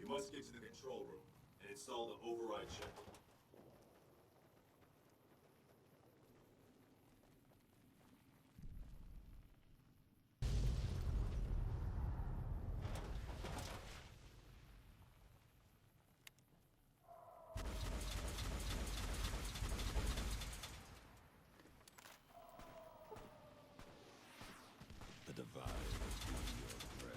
You must get to the control room and install the override chip. The divide will be your grave.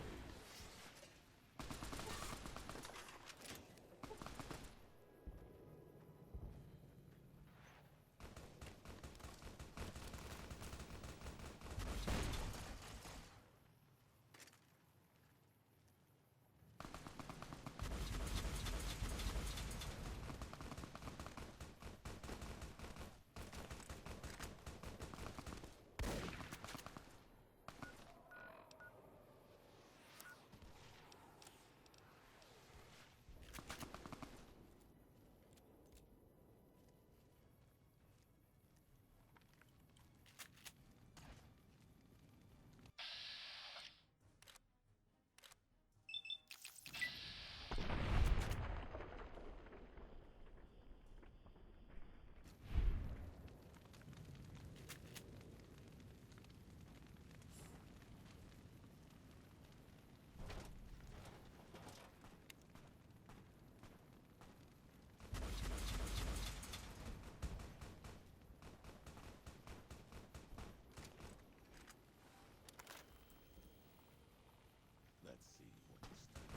Let's see what you stand for.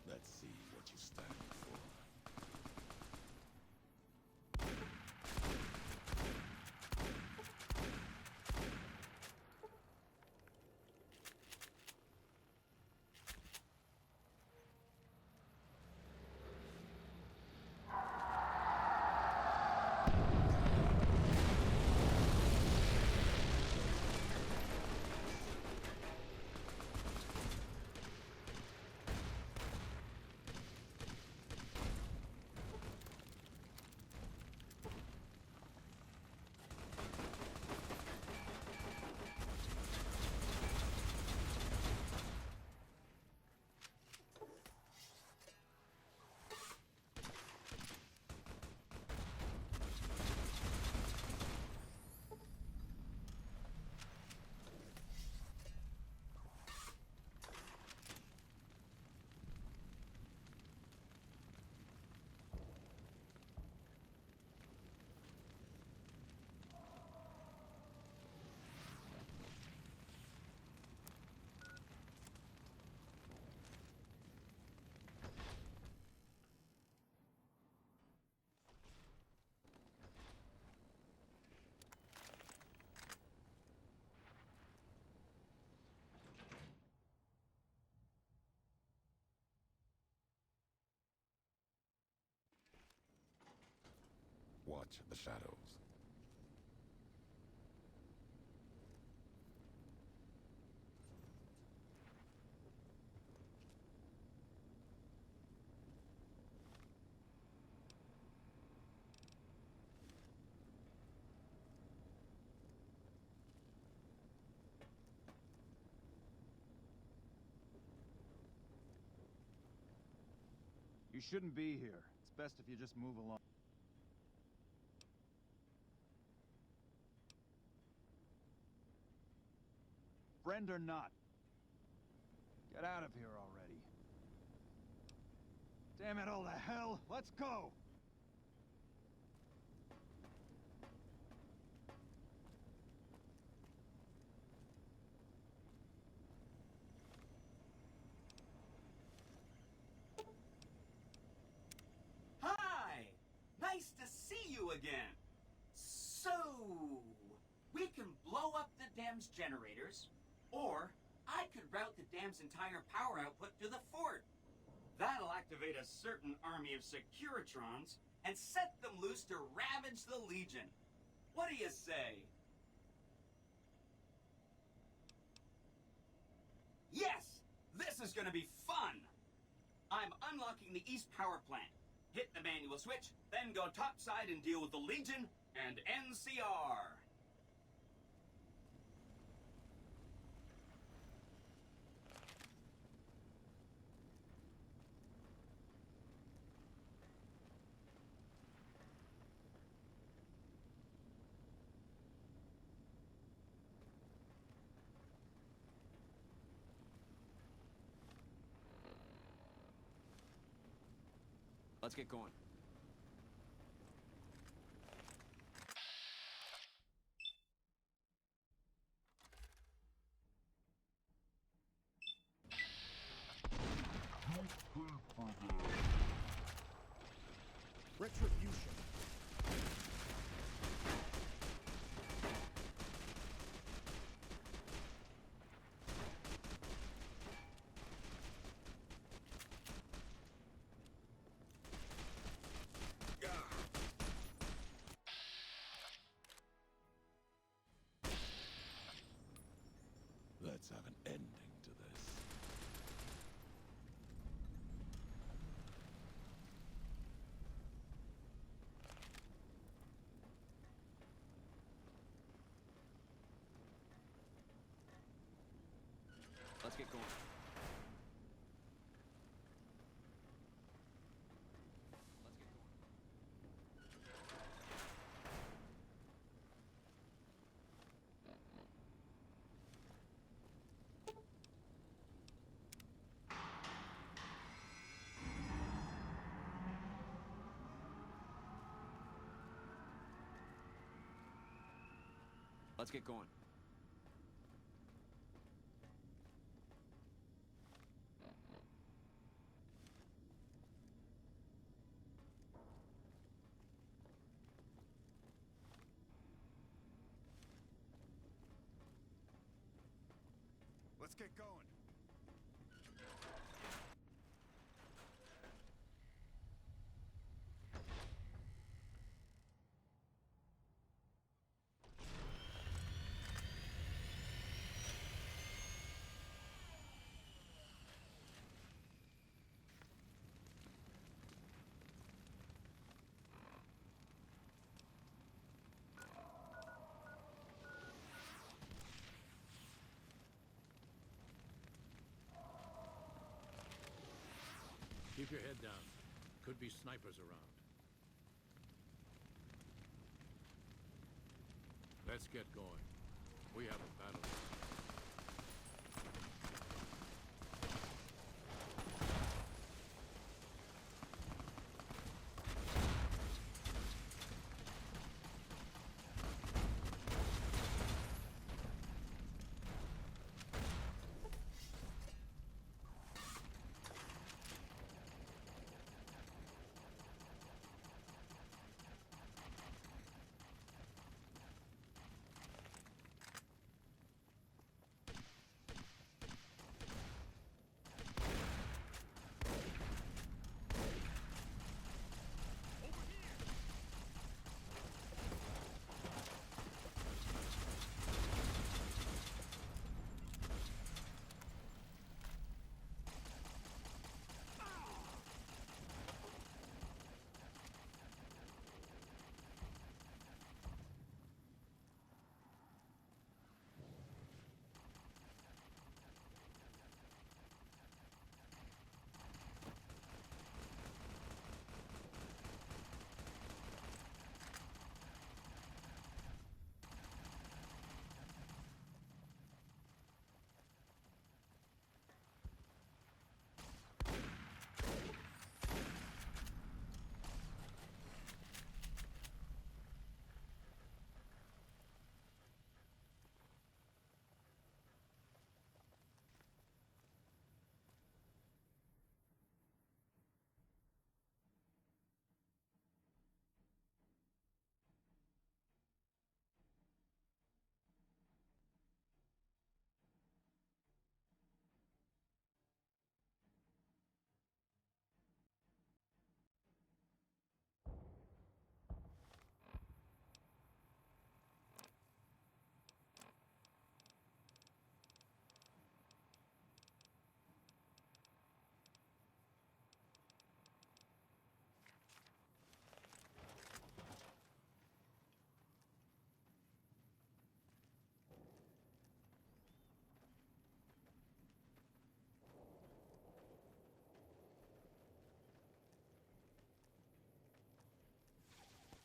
Let's see what you stand for. Watch the shadows. You shouldn't be here. It's best if you just move along. Friend or not, get out of here already. Damn it all to hell, let's go! Hi! Nice to see you again. So, we can blow up the dam's generators, or I could route the dam's entire power output to the fort. That'll activate a certain army of Securitrons and set them loose to ravage the Legion. What do you say? Yes! This is gonna be fun! I'm unlocking the East Power Plant. Hit the manual switch, then go topside and deal with the Legion and NCR. Let's get going. Retribution. Let's have an ending to this. Let's get going. Let's get going. Let's get going. Keep your head down. Could be snipers around. Let's get going. We have a battle.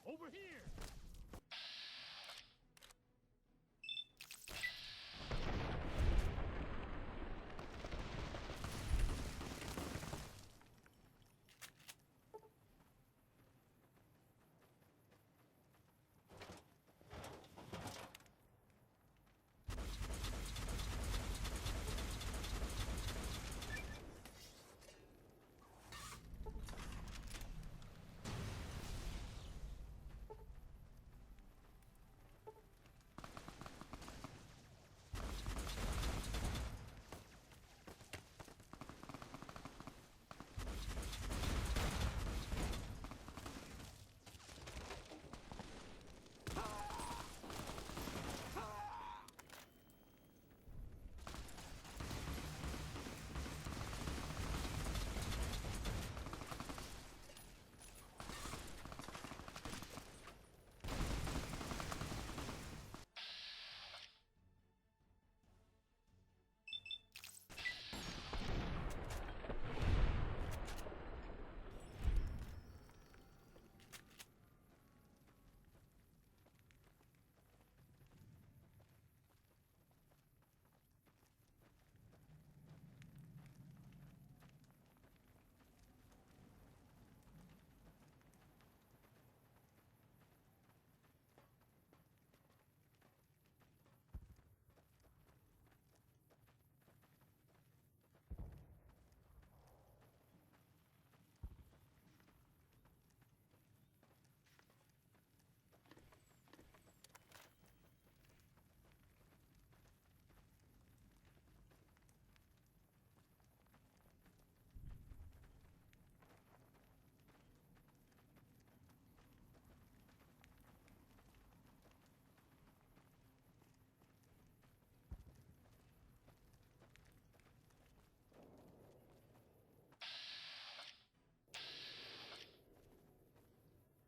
Over here!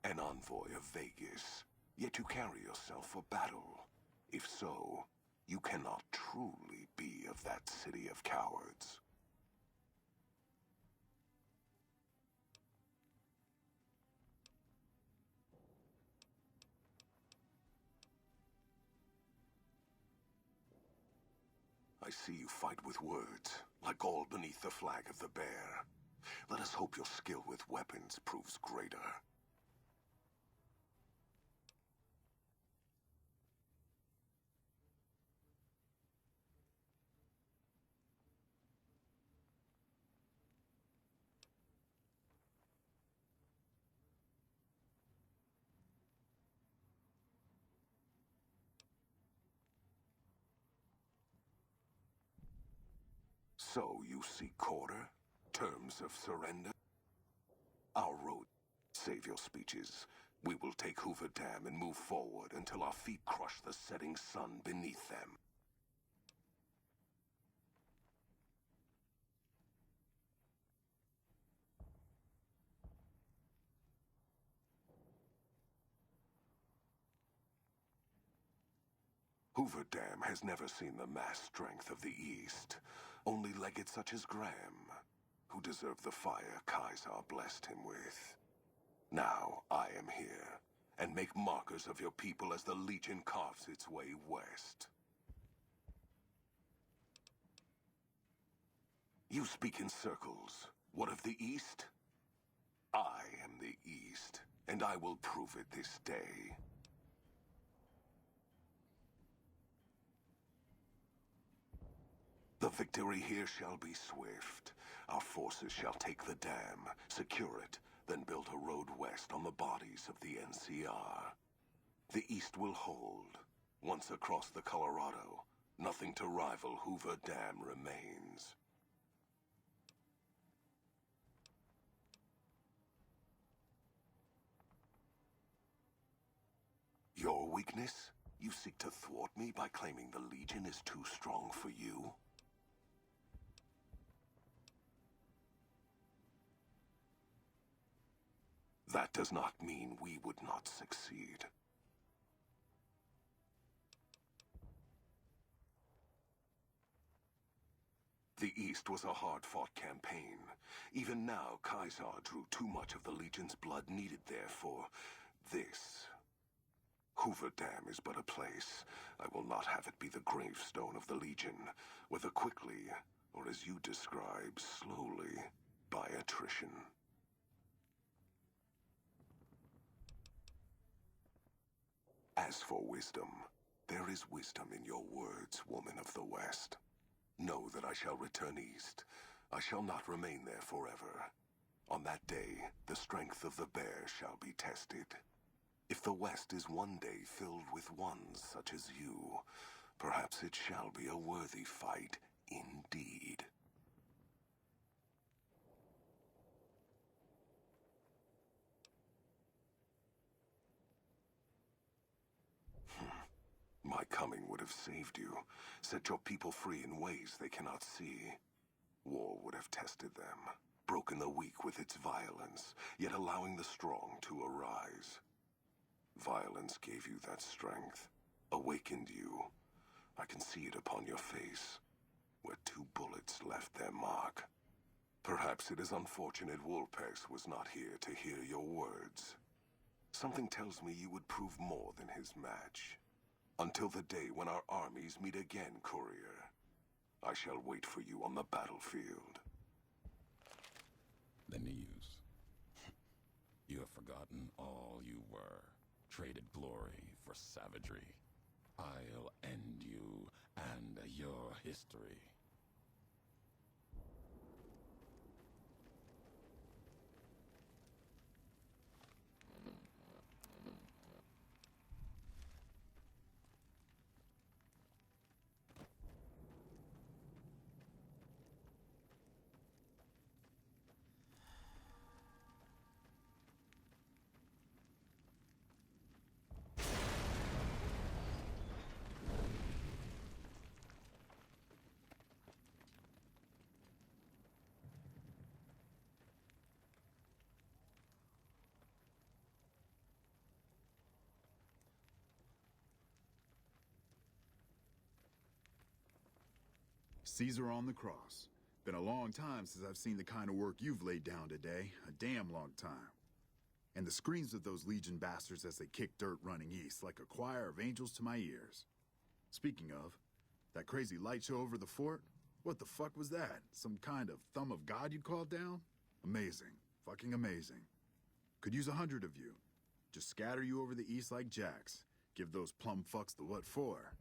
An envoy of Vegas, yet you carry yourself for battle. If so, you cannot truly be of that city of cowards. I see you fight with words, like all beneath the flag of the bear. Let us hope your skill with weapons proves greater. So you seek order? Terms of surrender? Our road. Save your speeches. We will take Hoover Dam and move forward until our feet crush the setting sun beneath them. Hoover Dam has never seen the mass strength of the East. Only legates such as Graham, who deserve the fire Kaiser blessed him with. Now I am here, and make markers of your people as the Legion carves its way west. You speak in circles. What of the East? I am the East, and I will prove it this day. The victory here shall be swift. Our forces shall take the dam, secure it, then build a road west on the bodies of the NCR. The East will hold. Once across the Colorado, nothing to rival Hoover Dam remains. Your weakness? You seek to thwart me by claiming the Legion is too strong for you? That does not mean we would not succeed. The East was a hard-fought campaign. Even now, Kaiser drew too much of the Legion's blood needed there for this. Hoover Dam is but a place. I will not have it be the gravestone of the Legion, whether quickly, or as you describe, slowly, by attrition. As for wisdom, there is wisdom in your words, woman of the West. Know that I shall return east. I shall not remain there forever. On that day, the strength of the bear shall be tested. If the West is one day filled with ones such as you, perhaps it shall be a worthy fight indeed. My coming would have saved you, set your people free in ways they cannot see. War would have tested them, broken the weak with its violence, yet allowing the strong to arise. Violence gave you that strength, awakened you. I can see it upon your face, where 2 bullets left their mark. Perhaps it is unfortunate Wolpex was not here to hear your words. Something tells me you would prove more than his match. Until the day when our armies meet again, courier, I shall wait for you on the battlefield. The news. You have forgotten all you were. Traded glory for savagery. I'll end you and your history. Caesar on the cross. Been a long time since I've seen the kind of work you've laid down today. A damn long time. And the screams of those Legion bastards as they kick dirt running east like a choir of angels to my ears. Speaking of, that crazy light show over the fort? What the fuck was that? Some kind of thumb of God you called down? Amazing. Fucking amazing. Could use 100 of you. Just scatter you over the east like jacks. Give those plum fucks the what for.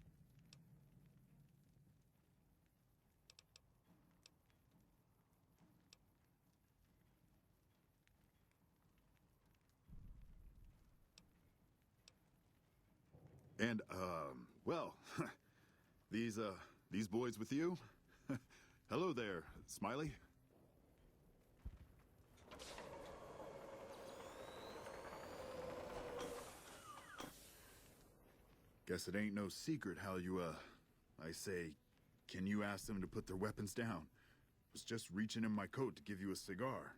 And, well, these boys with you? Hello there, Smiley. Guess it ain't no secret how you, I say, can you ask them to put their weapons down? Was just reaching in my coat to give you a cigar.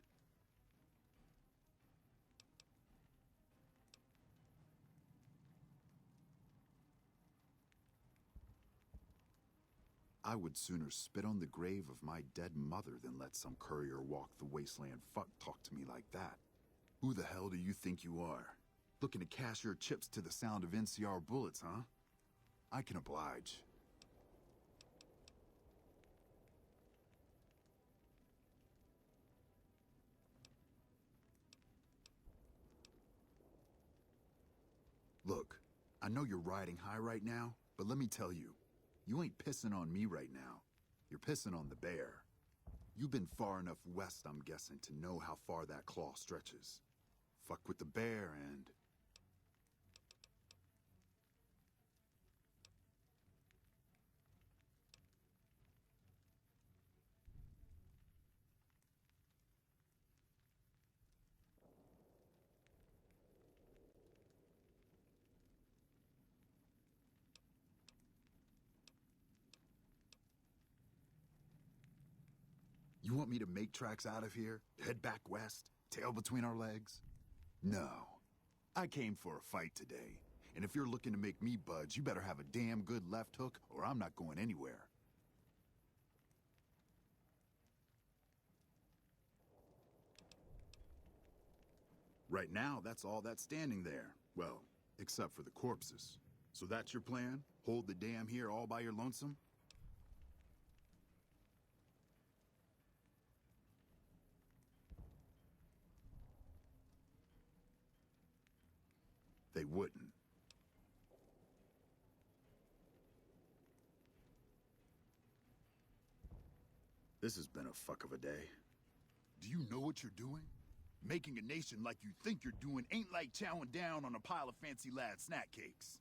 I would sooner spit on the grave of my dead mother than let some courier walk the wasteland fuck talk to me like that. Who the hell do you think you are? Looking to cash your chips to the sound of NCR bullets, huh? I can oblige. Look, I know you're riding high right now, but let me tell you, you ain't pissing on me right now. You're pissing on the bear. You've been far enough west, I'm guessing, to know how far that claw stretches. Fuck with the bear and... You want me to make tracks out of here? Head back west? Tail between our legs? No. I came for a fight today. And if you're looking to make me budge, you better have a damn good left hook or I'm not going anywhere. Right now, that's all that's standing there. Well, except for the corpses. So that's your plan? Hold the dam here all by your lonesome? They wouldn't. This has been a fuck of a day. Do you know what you're doing? Making a nation like you think you're doing ain't like chowing down on a pile of fancy lad snack cakes.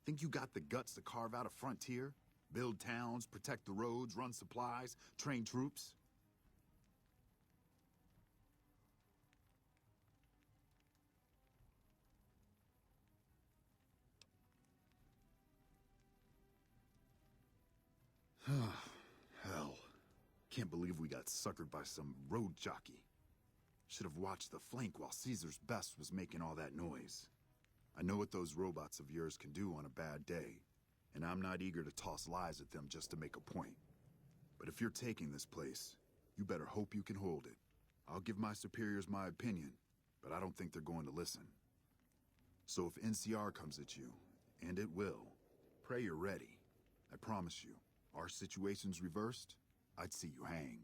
Think you got the guts to carve out a frontier? Build towns, protect the roads, run supplies, train troops? Hell. Can't believe we got suckered by some road jockey. Should have watched the flank while Caesar's best was making all that noise. I know what those robots of yours can do on a bad day, and I'm not eager to toss lies at them just to make a point. But if you're taking this place, you better hope you can hold it. I'll give my superiors my opinion, but I don't think they're going to listen. So if NCR comes at you, and it will, pray you're ready. I promise you. Our situation's reversed, I'd see you hang.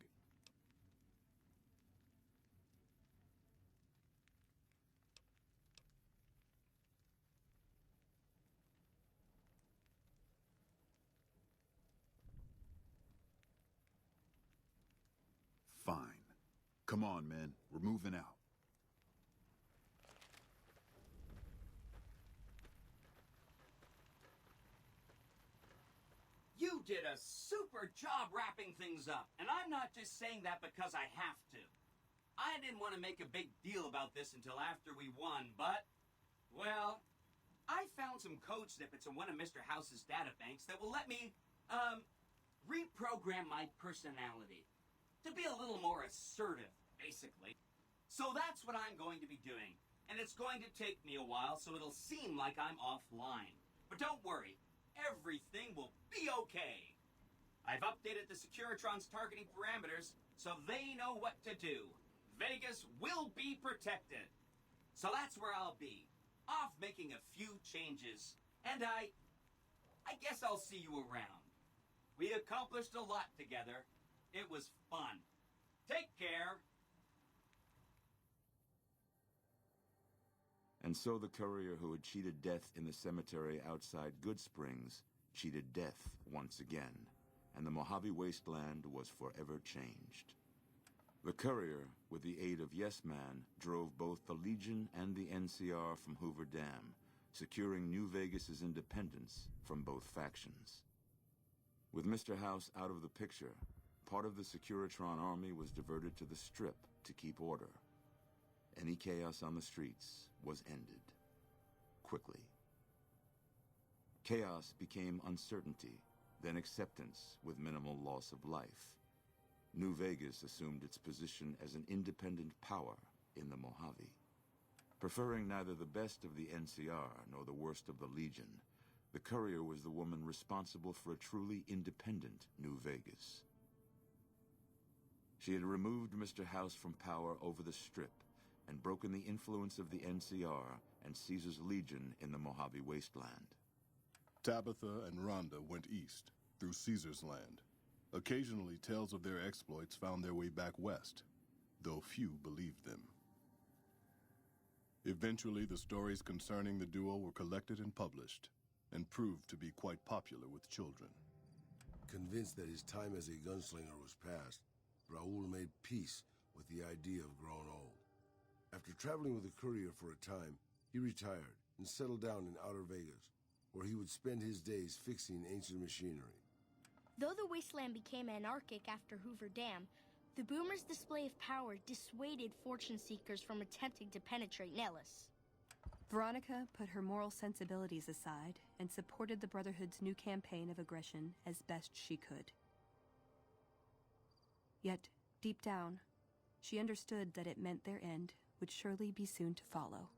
Fine. Come on, men. We're moving out. You did a super job wrapping things up, and I'm not just saying that because I have to. I didn't want to make a big deal about this until after we won, but, well, I found some code snippets in one of Mr. House's databanks that will let me, reprogram my personality to be a little more assertive, basically. So that's what I'm going to be doing, and it's going to take me a while, so it'll seem like I'm offline. But don't worry. Everything will be okay. I've updated the Securitron's targeting parameters so they know what to do. Vegas will be protected. So that's where I'll be, off making a few changes. And I guess I'll see you around. We accomplished a lot together. It was fun. Take care. And so the courier who had cheated death in the cemetery outside Good Springs cheated death once again, and the Mojave wasteland was forever changed. The courier, with the aid of Yes Man, drove both the Legion and the NCR from Hoover Dam, securing New Vegas's independence from both factions. With Mr. House out of the picture, part of the Securitron army was diverted to the Strip to keep order. Any chaos on the streets was ended. Quickly. Chaos became uncertainty, then acceptance with minimal loss of life. New Vegas assumed its position as an independent power in the Mojave. Preferring neither the best of the NCR nor the worst of the Legion, the courier was the woman responsible for a truly independent New Vegas. She had removed Mr. House from power over the Strip and broken the influence of the NCR and Caesar's Legion in the Mojave wasteland. Tabitha and Rhonda went east, through Caesar's land. Occasionally, tales of their exploits found their way back west, though few believed them. Eventually, the stories concerning the duo were collected and published, and proved to be quite popular with children. Convinced that his time as a gunslinger was past, Raoul made peace with the idea of growing old. After traveling with the courier for a time, he retired and settled down in Outer Vegas, where he would spend his days fixing ancient machinery. Though the wasteland became anarchic after Hoover Dam, the Boomers' display of power dissuaded fortune seekers from attempting to penetrate Nellis. Veronica put her moral sensibilities aside and supported the Brotherhood's new campaign of aggression as best she could. Yet, deep down, she understood that it meant their end would surely be soon to follow.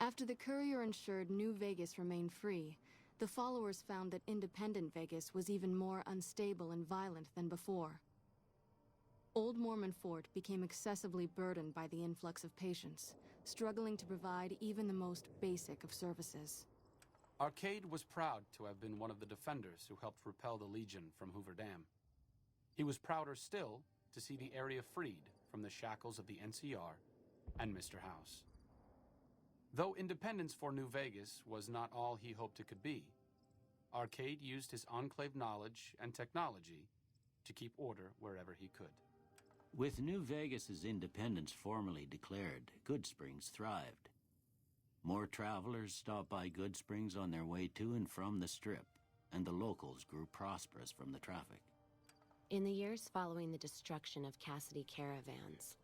After the courier ensured New Vegas remained free, the followers found that independent Vegas was even more unstable and violent than before. Old Mormon Fort became excessively burdened by the influx of patients, struggling to provide even the most basic of services. Arcade was proud to have been one of the defenders who helped repel the Legion from Hoover Dam. He was prouder still to see the area freed from the shackles of the NCR and Mr. House. Though independence for New Vegas was not all he hoped it could be, Arcade used his Enclave knowledge and technology to keep order wherever he could. With New Vegas's independence formally declared, Good Springs thrived. More travelers stopped by Good Springs on their way to and from the Strip, and the locals grew prosperous from the traffic. In the years following the destruction of Cassidy caravans,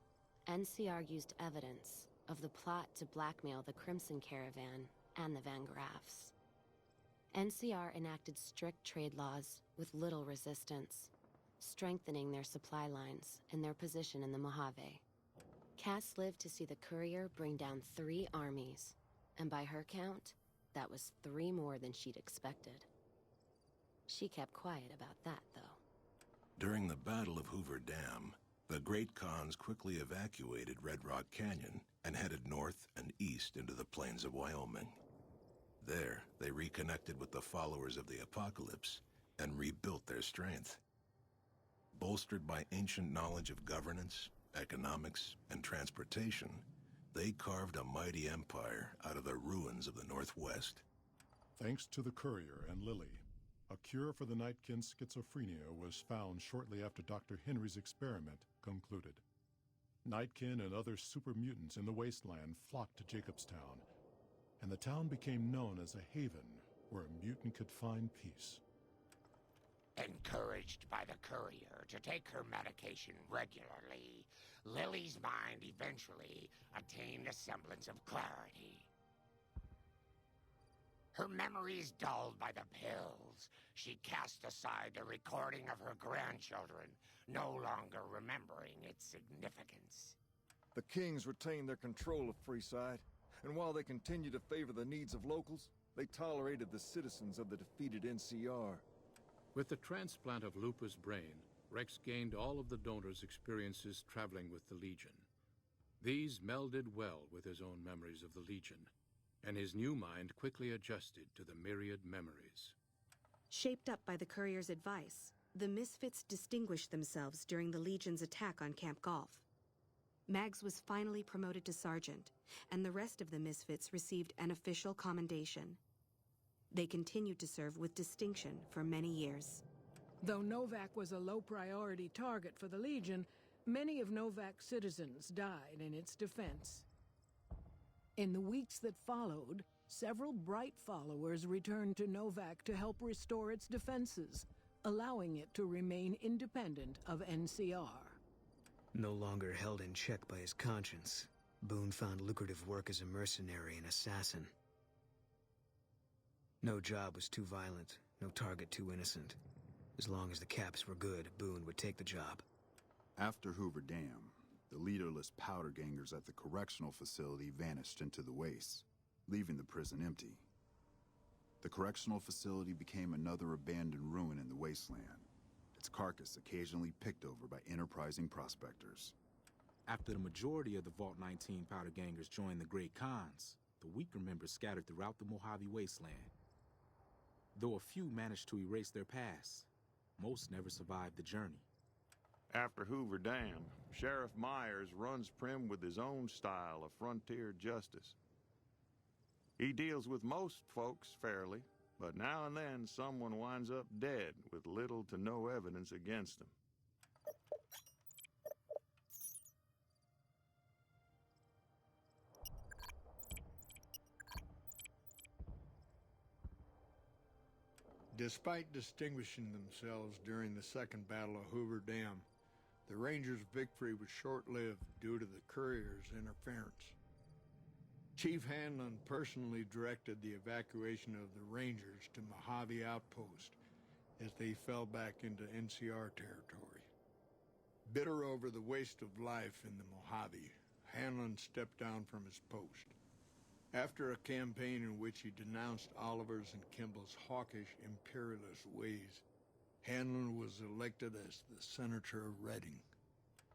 NCR used evidence of the plot to blackmail the Crimson Caravan and the Van Graffs. NCR enacted strict trade laws with little resistance, strengthening their supply lines and their position in the Mojave. Cass lived to see the courier bring down 3 armies, and by her count, that was 3 more than she'd expected. She kept quiet about that, though. During the Battle of Hoover Dam, the Great Khans quickly evacuated Red Rock Canyon and headed north and east into the plains of Wyoming. There, they reconnected with the followers of the Apocalypse and rebuilt their strength. Bolstered by ancient knowledge of governance, economics, and transportation, they carved a mighty empire out of the ruins of the Northwest. Thanks to the courier and Lily, a cure for the Nightkin's schizophrenia was found shortly after Dr. Henry's experiment concluded. Nightkin and other super mutants in the wasteland flocked to Jacobstown, and the town became known as a haven where a mutant could find peace. Encouraged by the courier to take her medication regularly, Lily's mind eventually attained a semblance of clarity. Her memories dulled by the pills, she cast aside the recording of her grandchildren, no longer remembering its significance. The Kings retained their control of Freeside, and while they continued to favor the needs of locals, they tolerated the citizens of the defeated NCR. With the transplant of Lupa's brain, Rex gained all of the donor's experiences traveling with the Legion. These melded well with his own memories of the Legion, and his new mind quickly adjusted to the myriad memories. Shaped up by the courier's advice, the Misfits distinguished themselves during the Legion's attack on Camp Golf. Mags was finally promoted to sergeant, and the rest of the Misfits received an official commendation. They continued to serve with distinction for many years. Though Novak was a low-priority target for the Legion, many of Novak's citizens died in its defense. In the weeks that followed, several bright followers returned to Novak to help restore its defenses, allowing it to remain independent of NCR. No longer held in check by his conscience, Boone found lucrative work as a mercenary and assassin. No job was too violent, no target too innocent. As long as the caps were good, Boone would take the job. After Hoover Dam, the leaderless powder gangers at the correctional facility vanished into the wastes, leaving the prison empty. The correctional facility became another abandoned ruin in the wasteland, its carcass occasionally picked over by enterprising prospectors. After the majority of the Vault 19 powder gangers joined the Great Khans, the weaker members scattered throughout the Mojave wasteland. Though a few managed to erase their past, most never survived the journey. After Hoover Dam, Sheriff Myers runs Prim with his own style of frontier justice. He deals with most folks fairly, but now and then someone winds up dead with little to no evidence against them. Despite distinguishing themselves during the Second Battle of Hoover Dam, the Rangers' victory was short-lived due to the courier's interference. Chief Hanlon personally directed the evacuation of the Rangers to Mojave Outpost as they fell back into NCR territory. Bitter over the waste of life in the Mojave, Hanlon stepped down from his post. After a campaign in which he denounced Oliver's and Kimball's hawkish, imperialist ways, Hanlon was elected as the Senator of Reading.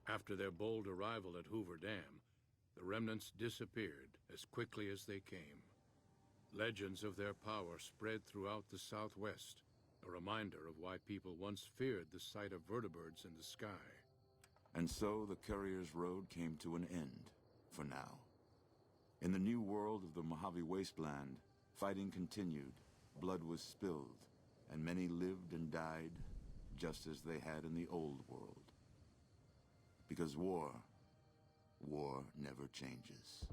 After their bold arrival at Hoover Dam, the remnants disappeared as quickly as they came. Legends of their power spread throughout the Southwest, a reminder of why people once feared the sight of vertibirds in the sky. And so the Courier's Road came to an end, for now. In the new world of the Mojave Wasteland, fighting continued, blood was spilled, and many lived and died just as they had in the old world. Because war never changes.